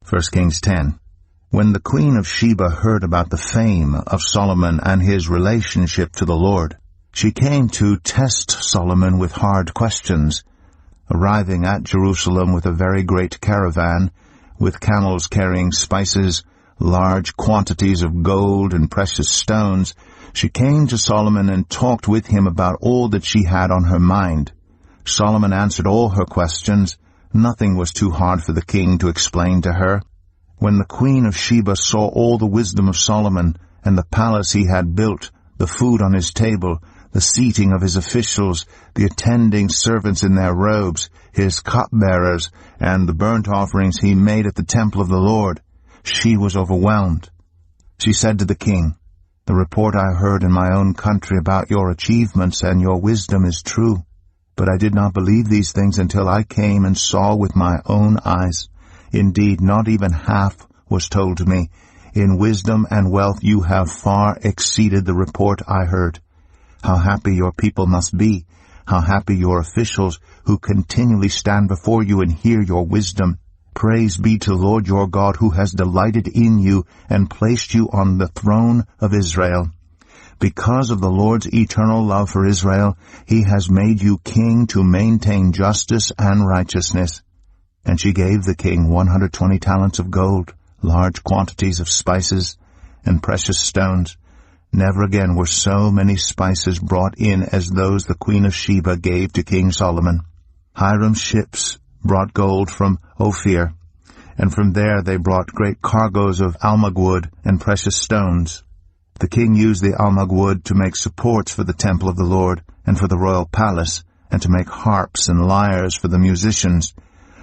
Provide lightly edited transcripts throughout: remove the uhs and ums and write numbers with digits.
1 Kings 10. When the Queen of Sheba heard about the fame of Solomon and his relationship to the Lord, she came to test Solomon with hard questions. Arriving at Jerusalem with a very great caravan, with camels carrying spices, large quantities of gold and precious stones, she came to Solomon and talked with him about all that she had on her mind. Solomon answered all her questions. Nothing was too hard for the king to explain to her. When the Queen of Sheba saw all the wisdom of Solomon and the palace he had built, the food on his table, the seating of his officials, the attending servants in their robes, his cupbearers, and the burnt offerings he made at the temple of the Lord, she was overwhelmed. She said to the king, "The report I heard in my own country about your achievements and your wisdom is true, but I did not believe these things until I came and saw with my own eyes. Indeed, not even half was told to me. In wisdom and wealth you have far exceeded the report I heard. How happy your people must be, how happy your officials who continually stand before you and hear your wisdom. Praise be to the Lord your God, who has delighted in you and placed you on the throne of Israel. Because of the Lord's eternal love for Israel, he has made you king to maintain justice and righteousness." And she gave the king 120 talents of gold, large quantities of spices, and precious stones. Never again were so many spices brought in as those the Queen of Sheba gave to King Solomon. Hiram's ships brought gold from Ophir, and from there they brought great cargoes of almug wood and precious stones. The king used the almug wood to make supports for the temple of the Lord and for the royal palace, and to make harps and lyres for the musicians.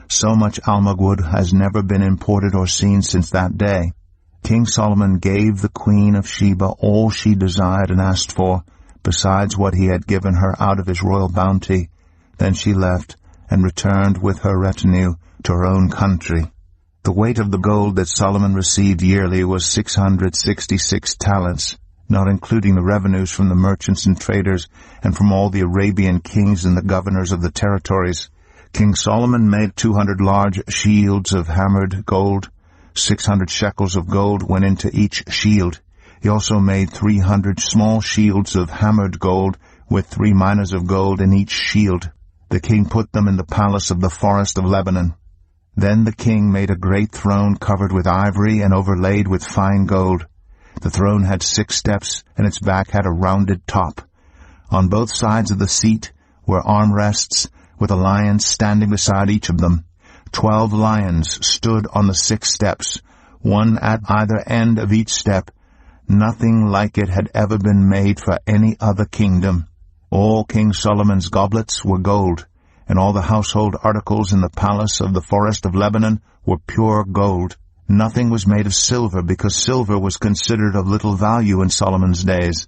So much almug wood has never been imported or seen since that day. King Solomon gave the Queen of Sheba all she desired and asked for, besides what he had given her out of his royal bounty. Then she left and returned with her retinue to her own country. The weight of the gold that Solomon received yearly was 666 talents, not including the revenues from the merchants and traders and from all the Arabian kings and the governors of the territories. King Solomon made 200 large shields of hammered gold. 600 shekels of gold went into each shield. He also made 300 small shields of hammered gold with 3 minas of gold in each shield. The king put them in the palace of the forest of Lebanon. Then the king made a great throne covered with ivory and overlaid with fine gold. The throne had 6 steps, and its back had a rounded top. On both sides of the seat were armrests, with a lion standing beside each of them. 12 lions stood on the 6 steps, one at either end of each step. Nothing like it had ever been made for any other kingdom. All King Solomon's goblets were gold, and all the household articles in the palace of the forest of Lebanon were pure gold. Nothing was made of silver, because silver was considered of little value in Solomon's days.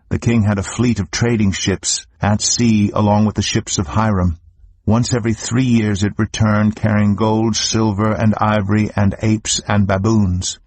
The king had a fleet of trading ships at sea along with the ships of Hiram. Once every 3 years it returned, carrying gold, silver, and ivory, and apes and baboons.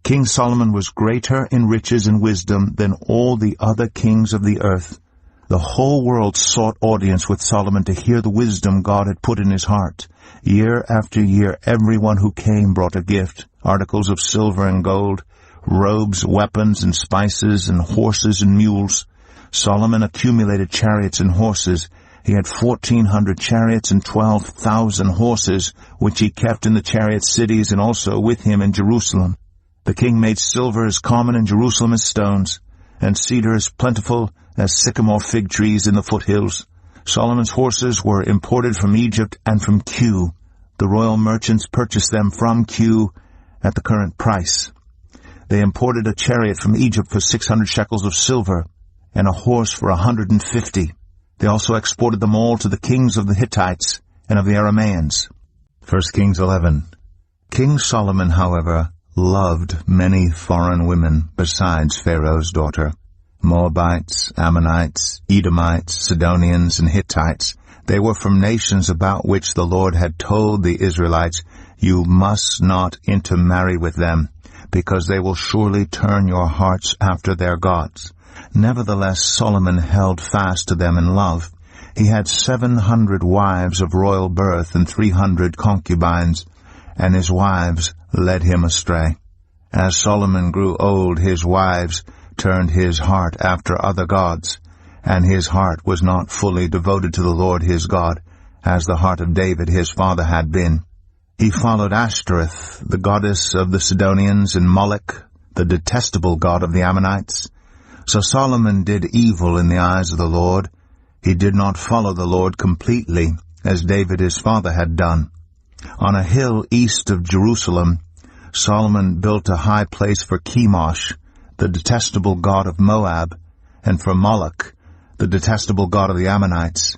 King Solomon was greater in riches and wisdom than all the other kings of the earth. The whole world sought audience with Solomon to hear the wisdom God had put in his heart. Year after year, everyone who came brought a gift, articles of silver and gold, robes, weapons, and spices, and horses and mules. Solomon accumulated chariots and horses. He had 1,400 chariots and 12,000 horses, which he kept in the chariot cities and also with him in Jerusalem. The king made silver as common in Jerusalem as stones, and cedar as plentiful as sycamore fig trees in the foothills. Solomon's horses were imported from Egypt and from Kue. The royal merchants purchased them from Kue at the current price. They imported a chariot from Egypt for 600 shekels of silver, and a horse for 150. They also exported them all to the kings of the Hittites and of the Arameans. 1 Kings 11. King Solomon, however, loved many foreign women besides Pharaoh's daughter. Moabites, Ammonites, Edomites, Sidonians, and Hittites. They were from nations about which the Lord had told the Israelites, "You must not intermarry with them, because they will surely turn your hearts after their gods." Nevertheless, Solomon held fast to them in love. He had 700 wives of royal birth and 300 concubines, and his wives led him astray. As Solomon grew old, his wives turned his heart after other gods, and his heart was not fully devoted to the Lord his God, as the heart of David his father had been. He followed Ashtoreth, the goddess of the Sidonians, and Moloch, the detestable god of the Ammonites. So Solomon did evil in the eyes of the Lord. He did not follow the Lord completely, as David his father had done. On a hill east of Jerusalem, Solomon built a high place for Chemosh, the detestable god of Moab, and for Moloch, the detestable god of the Ammonites.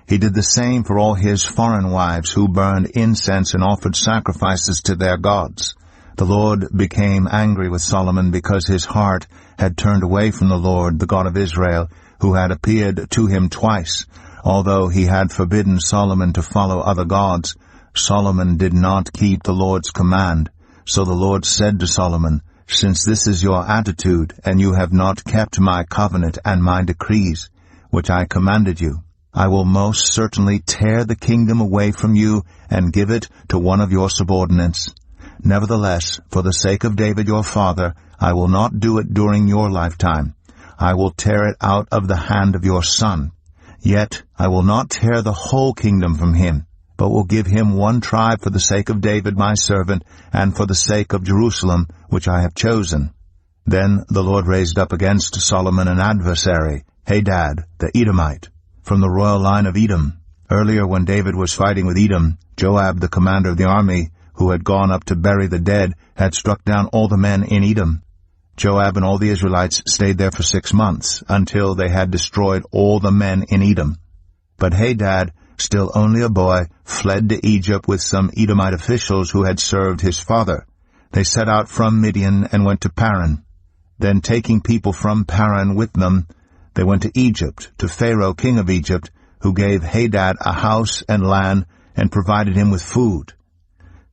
He did the same for all his foreign wives who burned incense and offered sacrifices to their gods. The Lord became angry with Solomon because his heart had turned away from the Lord, the God of Israel, who had appeared to him twice. Although he had forbidden Solomon to follow other gods, Solomon did not keep the Lord's command. So the Lord said to Solomon, "Since this is your attitude, and you have not kept my covenant and my decrees, which I commanded you, I will most certainly tear the kingdom away from you and give it to one of your subordinates. Nevertheless, for the sake of David your father, I will not do it during your lifetime. I will tear it out of the hand of your son. Yet I will not tear the whole kingdom from him, but will give him one tribe for the sake of David my servant, and for the sake of Jerusalem, which I have chosen." Then the Lord raised up against Solomon an adversary, Hadad the Edomite, from the royal line of Edom. Earlier, when David was fighting with Edom, Joab, the commander of the army, who had gone up to bury the dead, had struck down all the men in Edom. Joab and all the Israelites stayed there for 6 months, until they had destroyed all the men in Edom. But Hadad, still only a boy, fled to Egypt with some Edomite officials who had served his father. They set out from Midian and went to Paran. Then, taking people from Paran with them, they went to Egypt, to Pharaoh, king of Egypt, who gave Hadad a house and land and provided him with food.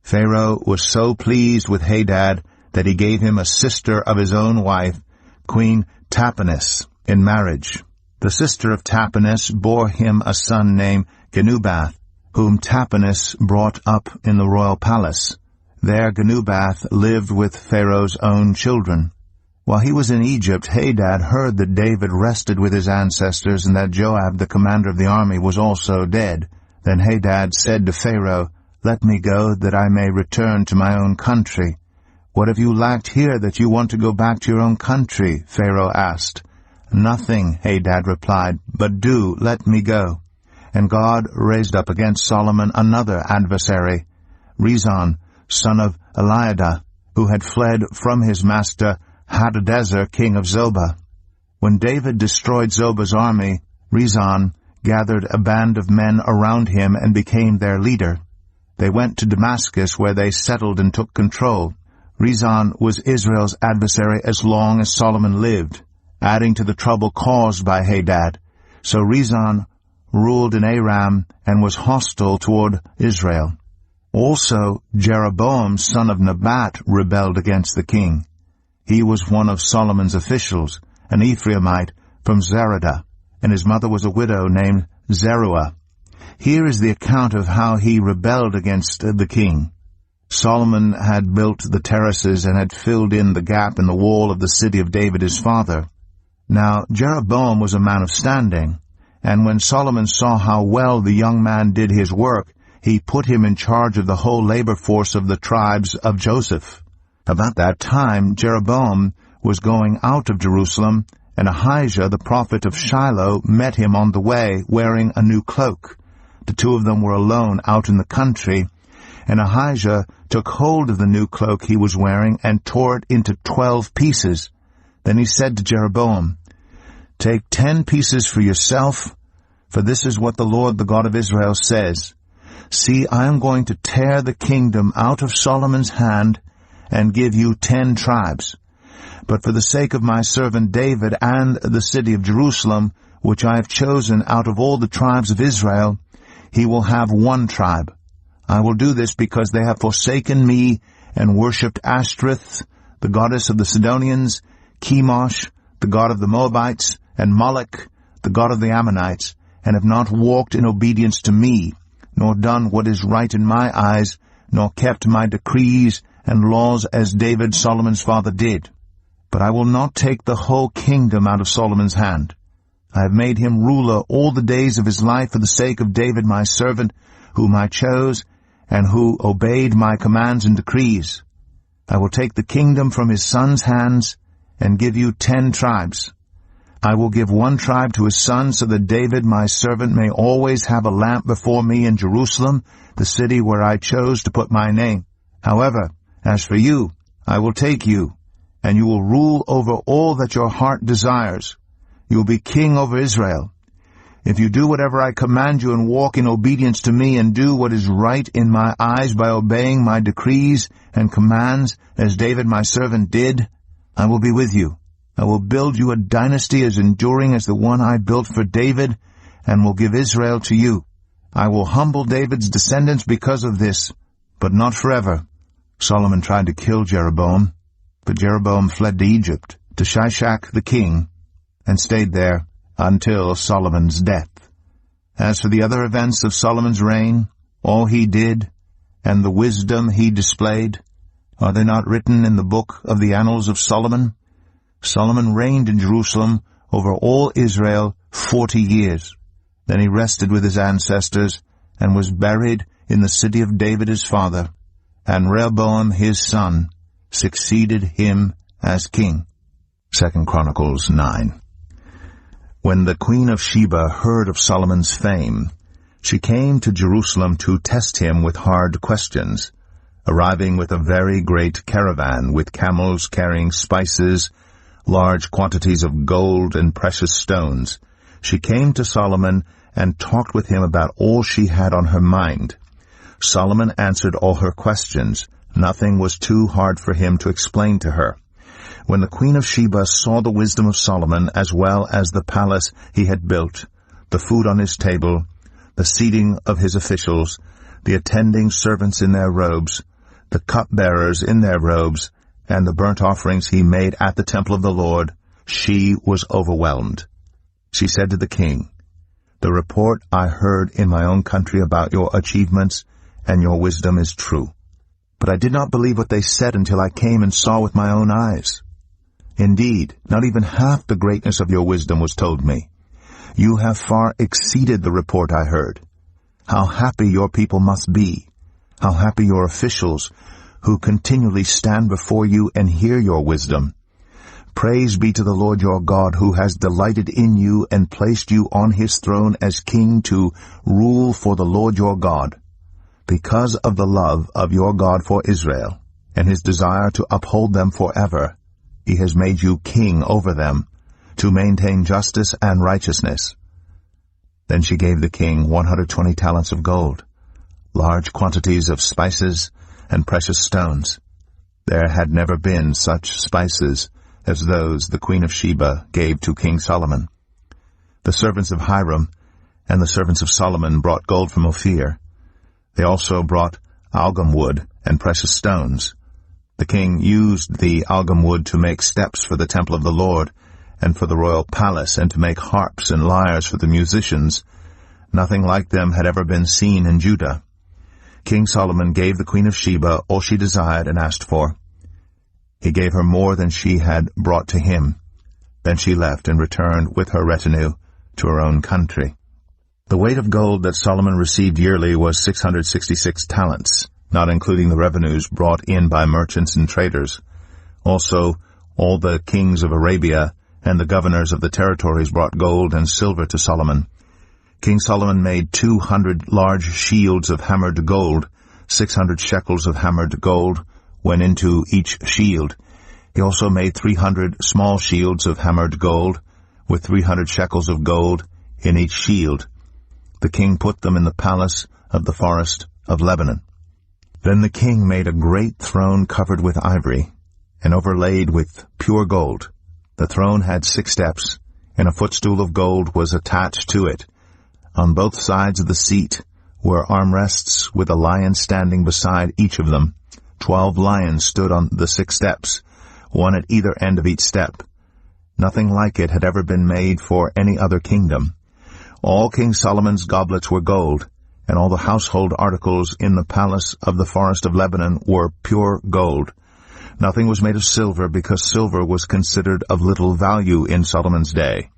Pharaoh was so pleased with Hadad that he gave him a sister of his own wife, Queen Tahpenes, in marriage. The sister of Tahpenes bore him a son named Genubath, whom Tahpenes brought up in the royal palace. There Genubath lived with Pharaoh's own children. While he was in Egypt, Hadad heard that David rested with his ancestors and that Joab, the commander of the army, was also dead. Then Hadad said to Pharaoh, "Let me go, that I may return to my own country." "What have you lacked here that you want to go back to your own country?" Pharaoh asked. "Nothing," Hadad replied, "but do let me go." And God raised up against Solomon another adversary, Rezon, son of Eliadah, who had fled from his master Hadadezer, king of Zobah. When David destroyed Zobah's army, Rezon gathered a band of men around him and became their leader. They went to Damascus, where they settled and took control. Rezon was Israel's adversary as long as Solomon lived, adding to the trouble caused by Hadad. So Rezon ruled in Aram and was hostile toward Israel. Also Jeroboam, son of Nebat, rebelled against the king. He was one of Solomon's officials, an Ephraimite from Zeradah, and his mother was a widow named Zeruah. Here is the account of how he rebelled against the king. Solomon had built the terraces and had filled in the gap in the wall of the city of David his father. Now Jeroboam was a man of standing, and when Solomon saw how well the young man did his work, he put him in charge of the whole labor force of the tribes of Joseph. About that time Jeroboam was going out of Jerusalem, and Ahijah the prophet of Shiloh met him on the way, wearing a new cloak. The two of them were alone out in the country, and Ahijah took hold of the new cloak he was wearing and tore it into 12 pieces. Then he said to Jeroboam, "Take 10 pieces for yourself, for this is what the Lord, the God of Israel, says. See, I am going to tear the kingdom out of Solomon's hand and give you 10 tribes. But for the sake of my servant David and the city of Jerusalem, which I have chosen out of all the tribes of Israel, he will have 1 tribe. I will do this because they have forsaken me and worshipped Ashtoreth, the goddess of the Sidonians, Chemosh, the god of the Moabites, and Moloch, the god of the Ammonites, and have not walked in obedience to me, nor done what is right in my eyes, nor kept my decrees and laws as David Solomon's father did. But I will not take the whole kingdom out of Solomon's hand. I have made him ruler all the days of his life for the sake of David my servant, whom I chose, and who obeyed my commands and decrees. I will take the kingdom from his son's hands, and give you 10 tribes. I will give 1 tribe to his son, so that David my servant may always have a lamp before me in Jerusalem, the city where I chose to put my name. However, as for you, I will take you, and you will rule over all that your heart desires. You will be king over Israel. If you do whatever I command you and walk in obedience to me and do what is right in my eyes by obeying my decrees and commands, as David my servant did, I will be with you. I will build you a dynasty as enduring as the one I built for David, and will give Israel to you. I will humble David's descendants because of this, but not forever. Solomon tried to kill Jeroboam, but Jeroboam fled to Egypt, to Shishak the king, and stayed there until Solomon's death. As for the other events of Solomon's reign, all he did, and the wisdom he displayed, are they not written in the book of the annals of Solomon? Solomon reigned in Jerusalem over all Israel 40 years. Then he rested with his ancestors, and was buried in the city of David his father, and Rehoboam his son succeeded him as king. 2 Chronicles 9. When the queen of Sheba heard of Solomon's fame, she came to Jerusalem to test him with hard questions, arriving with a very great caravan with camels carrying spices, large quantities of gold and precious stones. She came to Solomon and talked with him about all she had on her mind. Solomon answered all her questions. Nothing was too hard for him to explain to her. When the queen of Sheba saw the wisdom of Solomon, as well as the palace he had built, the food on his table, the seating of his officials, the attending servants in their robes, the cupbearers in their robes, and the burnt offerings he made at the temple of the Lord, she was overwhelmed. She said to the king, "The report I heard in my own country about your achievements and your wisdom is true. But I did not believe what they said until I came and saw with my own eyes. Indeed, not even half the greatness of your wisdom was told me. You have far exceeded the report I heard. How happy your people must be! How happy your officials, who continually stand before you and hear your wisdom. Praise be to the Lord your God, who has delighted in you and placed you on his throne as king to rule for the Lord your God. Because of the love of your God for Israel, and his desire to uphold them forever, he has made you king over them, to maintain justice and righteousness." Then she gave the king 120 talents of gold, large quantities of spices, and precious stones. There had never been such spices as those the queen of Sheba gave to King Solomon. The servants of Hiram and the servants of Solomon brought gold from Ophir. They also brought algum wood and precious stones. The king used the algum wood to make steps for the temple of the Lord, and for the royal palace, and to make harps and lyres for the musicians. Nothing like them had ever been seen in Judah. King Solomon gave the queen of Sheba all she desired and asked for. He gave her more than she had brought to him. Then she left and returned with her retinue to her own country. The weight of gold that Solomon received yearly was 666 talents, not including the revenues brought in by merchants and traders. Also, all the kings of Arabia and the governors of the territories brought gold and silver to Solomon. King Solomon made 200 large shields of hammered gold. 600 shekels of hammered gold went into each shield. He also made 300 small shields of hammered gold, with 300 shekels of gold in each shield. The king put them in the palace of the forest of Lebanon. Then the king made a great throne covered with ivory, and overlaid with pure gold. The throne had 6 steps, and a footstool of gold was attached to it. On both sides of the seat were armrests with a lion standing beside each of them. 12 lions stood on the 6 steps, one at either end of each step. Nothing like it had ever been made for any other kingdom. All King Solomon's goblets were gold, and all the household articles in the palace of the forest of Lebanon were pure gold. Nothing was made of silver, because silver was considered of little value in Solomon's day.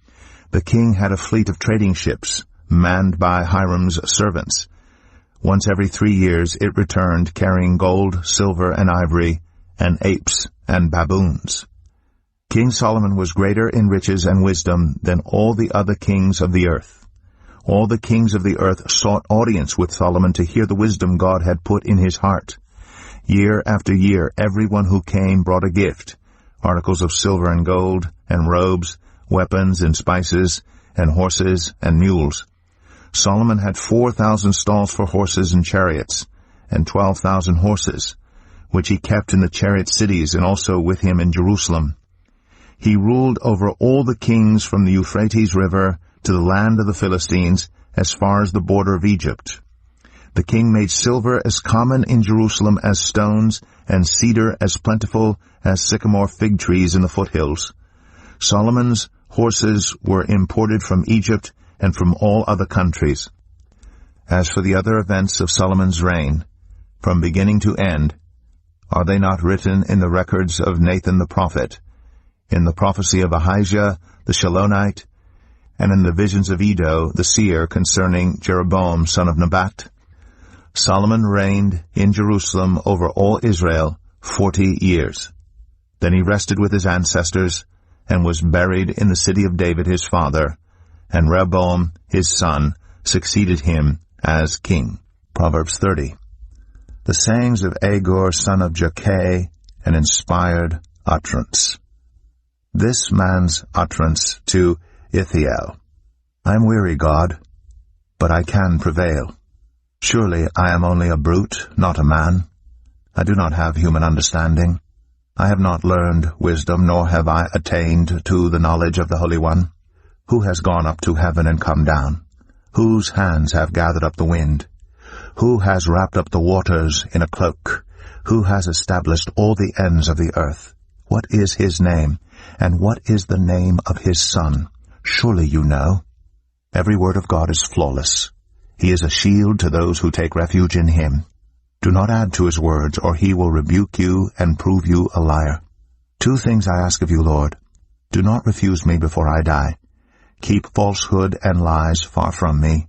The king had a fleet of trading ships, manned by Hiram's servants. Once every 3 years it returned, carrying gold, silver, and ivory, and apes and baboons. King Solomon was greater in riches and wisdom than all the other kings of the earth. All the kings of the earth sought audience with Solomon to hear the wisdom God had put in his heart. Year after year, everyone who came brought a gift, articles of silver and gold, and robes, weapons and spices, and horses and mules. Solomon had 4,000 stalls for horses and chariots, and 12,000 horses, which he kept in the chariot cities and also with him in Jerusalem. He ruled over all the kings from the Euphrates River to the land of the Philistines, as far as the border of Egypt. The king made silver as common in Jerusalem as stones, and cedar as plentiful as sycamore fig trees in the foothills. Solomon's horses were imported from Egypt and from all other countries. As for the other events of Solomon's reign, from beginning to end, are they not written in the records of Nathan the prophet, in the prophecy of Ahijah the Shilonite, and in the visions of Iddo the seer concerning Jeroboam son of Nebat? Solomon reigned in Jerusalem over all Israel 40 years. Then he rested with his ancestors, and was buried in the city of David his father, and Rehoboam his son succeeded him as king. Proverbs 30. The sayings of Agur son of Jakeh, an inspired utterance. This man's utterance to Ithiel. I am weary, God, but I can prevail. Surely I am only a brute, not a man. I do not have human understanding. I have not learned wisdom, nor have I attained to the knowledge of the Holy One. Who has gone up to heaven and come down? Whose hands have gathered up the wind? Who has wrapped up the waters in a cloak? Who has established all the ends of the earth? What is his name, and what is the name of his son? Surely you know. Every word of God is flawless. He is a shield to those who take refuge in him. Do not add to his words, or he will rebuke you and prove you a liar. 2 things I ask of you, Lord. Do not refuse me before I die. Keep falsehood and lies far from me.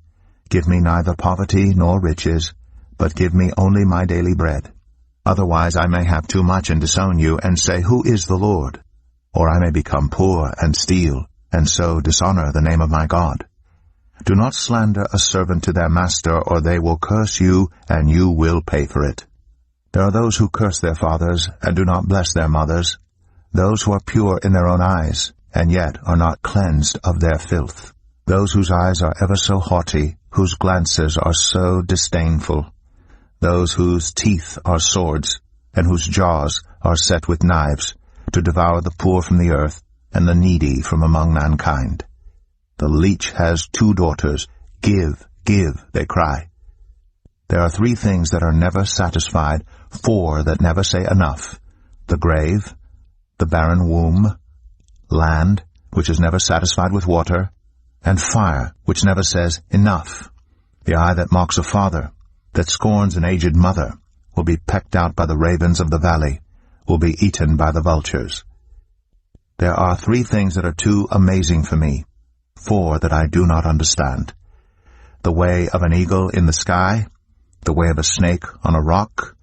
Give me neither poverty nor riches, but give me only my daily bread. Otherwise I may have too much and disown you, and say, Who is the Lord? Or I may become poor and steal, and so dishonor the name of my God. Do not slander a servant to their master, or they will curse you, and you will pay for it. There are those who curse their fathers, and do not bless their mothers, those who are pure in their own eyes, and yet are not cleansed of their filth, those whose eyes are ever so haughty, whose glances are so disdainful, those whose teeth are swords, and whose jaws are set with knives, to devour the poor from the earth, and the needy from among mankind. The leech has 2 daughters. Give, give, they cry. There are 3 things that are never satisfied, 4 that never say enough: the grave, the barren womb, land, which is never satisfied with water, and fire, which never says enough. The eye that mocks a father, that scorns an aged mother, will be pecked out by the ravens of the valley, will be eaten by the vultures. There are 3 things that are too amazing for me, 4 that I do not understand: the way of an eagle in the sky, the way of a snake on a rock,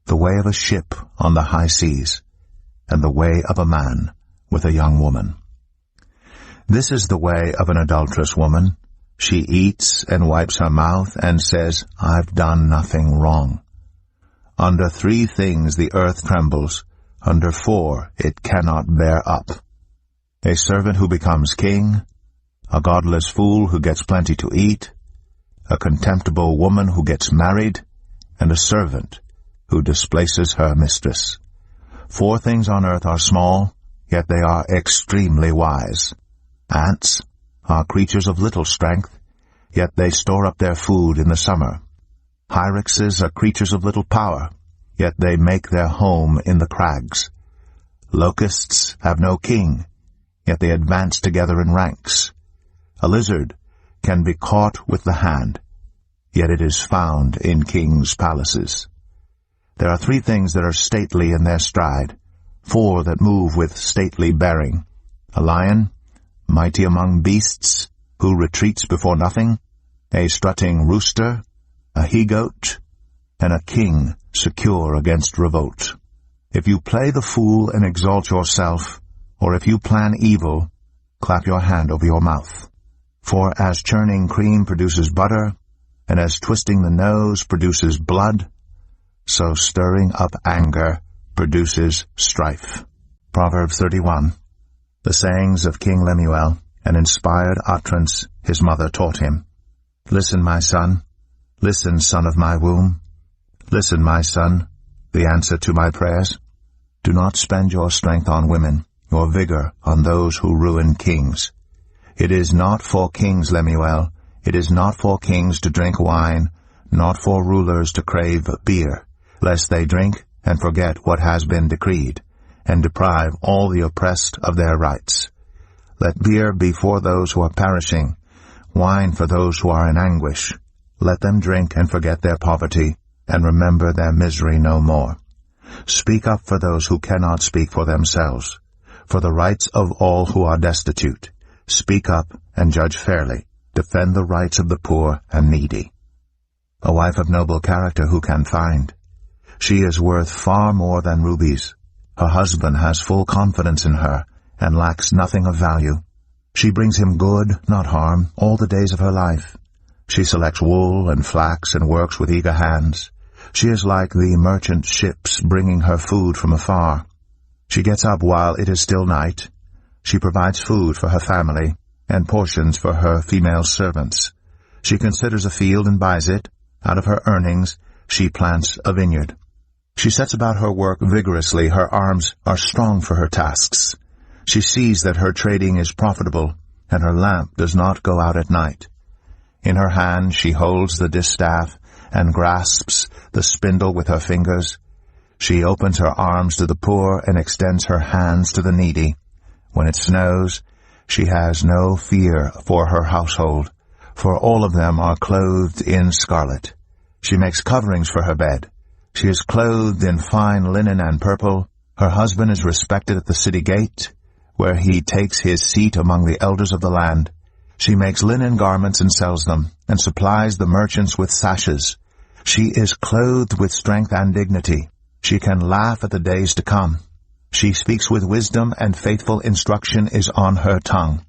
the way of a ship on the high seas, and the way of a man with a young woman. This is the way of an adulterous woman. She eats and wipes her mouth and says, I've done nothing wrong. Under 3 things the earth trembles, under 4 it cannot bear up: a servant who becomes king, a godless fool who gets plenty to eat, a contemptible woman who gets married, and a servant who displaces her mistress. 4 things on earth are small, yet they are extremely wise. Ants are creatures of little strength, yet they store up their food in the summer. Hyraxes are creatures of little power, yet they make their home in the crags. Locusts have no king, yet they advance together in ranks. A lizard can be caught with the hand, yet it is found in kings' palaces. There are 3 things that are stately in their stride, 4 that move with stately bearing: a lion, mighty among beasts, who retreats before nothing, a strutting rooster, a he-goat, and a king secure against revolt. If you play the fool and exalt yourself, or if you plan evil, clap your hand over your mouth. For as churning cream produces butter, and as twisting the nose produces blood, so stirring up anger produces strife. Proverbs 31. The sayings of King Lemuel, an inspired utterance his mother taught him. Listen, my son. Listen, son of my womb. Listen, my son, the answer to my prayers. Do not spend your strength on women, your vigor on those who ruin kings. It is not for kings, Lemuel. It is not for kings to drink wine, not for rulers to crave beer, lest they drink and forget what has been decreed, and deprive all the oppressed of their rights. Let beer be for those who are perishing, wine for those who are in anguish. Let them drink and forget their poverty, and remember their misery no more. Speak up for those who cannot speak for themselves, for the rights of all who are destitute. Speak up and judge fairly. Defend the rights of the poor and needy. A wife of noble character who can find? She is worth far more than rubies. Her husband has full confidence in her, and lacks nothing of value. She brings him good, not harm, all the days of her life. She selects wool and flax and works with eager hands. She is like the merchant ships bringing her food from afar. She gets up while it is still night. She provides food for her family, and portions for her female servants. She considers a field and buys it. Out of her earnings she plants a vineyard. She sets about her work vigorously. Her arms are strong for her tasks. She sees that her trading is profitable, and her lamp does not go out at night. In her hand she holds the distaff and grasps the spindle with her fingers. She opens her arms to the poor and extends her hands to the needy. When it snows, she has no fear for her household, for all of them are clothed in scarlet. She makes coverings for her bed. She is clothed in fine linen and purple. Her husband is respected at the city gate, where he takes his seat among the elders of the land. She makes linen garments and sells them, and supplies the merchants with sashes. She is clothed with strength and dignity. She can laugh at the days to come. She speaks with wisdom, and faithful instruction is on her tongue.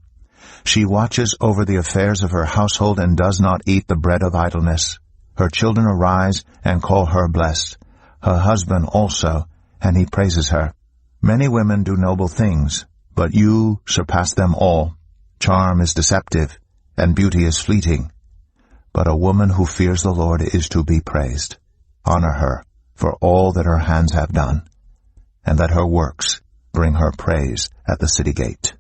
She watches over the affairs of her household and does not eat the bread of idleness. Her children arise and call her blessed. Her husband also, and he praises her. Many women do noble things, but you surpass them all. Charm is deceptive, and beauty is fleeting. But a woman who fears the Lord is to be praised. Honor her for all that her hands have done, and let her works bring her praise at the city gate.